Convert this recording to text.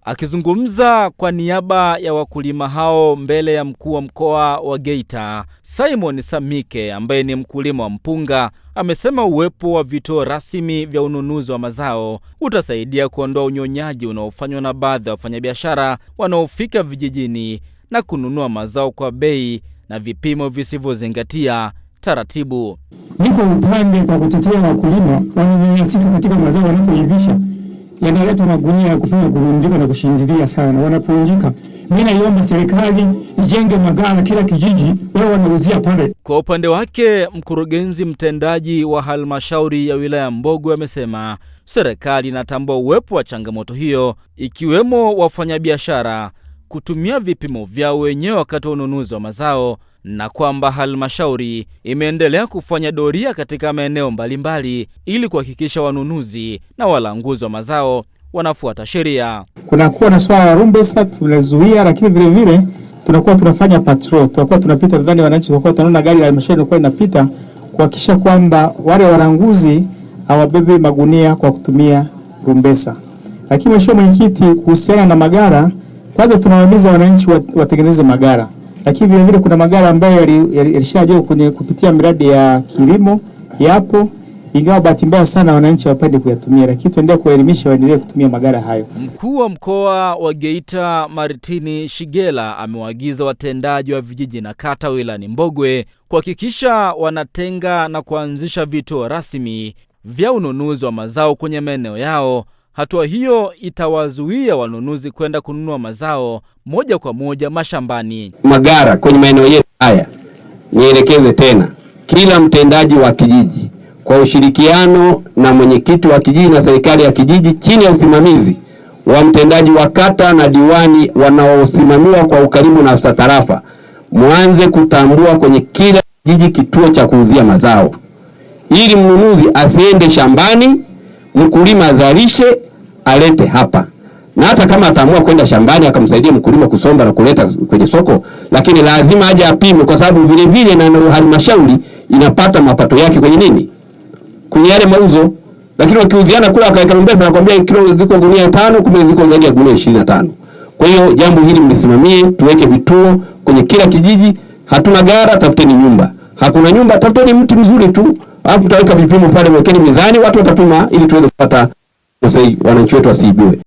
Akizungumza kwa niaba ya wakulima hao mbele ya mkuu wa mkoa wa Geita, Simon Samike ambaye ni mkulima wa mpunga, amesema uwepo wa vituo rasmi vya ununuzi wa mazao utasaidia kuondoa unyonyaji unaofanywa na baadhi ya wafanyabiashara wanaofika vijijini na kununua mazao kwa bei na vipimo visivyozingatia taratibu. Niko upande kwa kutetea wakulima wanaonyanyasika katika mazao wanapoivisha. Yanaleta magunia ya kufanya kurundika na kushindilia sana. Wanapunjika. Mimi naiomba serikali ijenge maghala kila kijiji, wao wanauzia pale. Kwa upande wake, mkurugenzi mtendaji wa halmashauri ya wilaya Mbogwe amesema serikali inatambua uwepo wa changamoto hiyo, ikiwemo wafanyabiashara kutumia vipimo vyao wenyewe wakati wa ununuzi wa mazao, na kwamba halmashauri imeendelea kufanya doria katika maeneo mbalimbali ili kuhakikisha wanunuzi na walanguzi wa mazao wanafuata sheria. Kunakuwa na swala la rumbesa tunazuia, lakini vile vile tunakuwa tunafanya patrol, tunakuwa tunapita ndani, wananchi tunakuwa tunaona gari la halmashauri linakuwa linapita kuhakikisha kwamba wale walanguzi hawabebe magunia kwa kutumia rumbesa. Lakini mheshimiwa mwenyekiti, kuhusiana na magara, kwanza tunawahimiza wananchi watengeneze magara. Lakini vile vile kuna magara ambayo yalishajengwa kwenye kupitia miradi ya kilimo yapo, ingawa bahati mbaya sana wananchi wapende kuyatumia, lakini tuendelee kuelimisha waendelee kutumia magara hayo. Mkuu wa mkoa wa Geita Martini Shigela amewaagiza watendaji wa vijiji na kata wilayani Mbogwe kuhakikisha wanatenga na kuanzisha vituo rasmi vya ununuzi wa mazao kwenye maeneo yao. Hatua hiyo itawazuia wanunuzi kwenda kununua mazao moja kwa moja mashambani. Magara kwenye maeneo yetu haya, nielekeze tena, kila mtendaji wa kijiji kwa ushirikiano na mwenyekiti wa kijiji na serikali ya kijiji chini ya usimamizi wa mtendaji wa kata na diwani wanaosimamiwa kwa ukaribu na afisa tarafa, muanze kutambua kwenye kila kijiji kituo cha kuuzia mazao, ili mnunuzi asiende shambani, mkulima azalishe alete hapa. Na hata kama ataamua kwenda shambani akamsaidia mkulima kusomba na kuleta kwenye soko, lakini lazima aje apime, kwa sababu vile vile na halmashauri inapata mapato yake kwenye nini? Kwenye yale mauzo. Lakini wakiuziana kula akaweka rumbesa na kwambia kilo ziko gunia 5, kumbe ziko zaidi ya gunia 25. Kwa hiyo jambo hili mlisimamie, tuweke vituo kwenye kila kijiji. Hatuna gara, tafuteni nyumba. Hakuna nyumba, tafuteni mti mzuri tu. Alafu mtaweka vipimo pale, wekeni mizani, watu watapima ili tuweze kupata wananchi wetu wasiibiwe.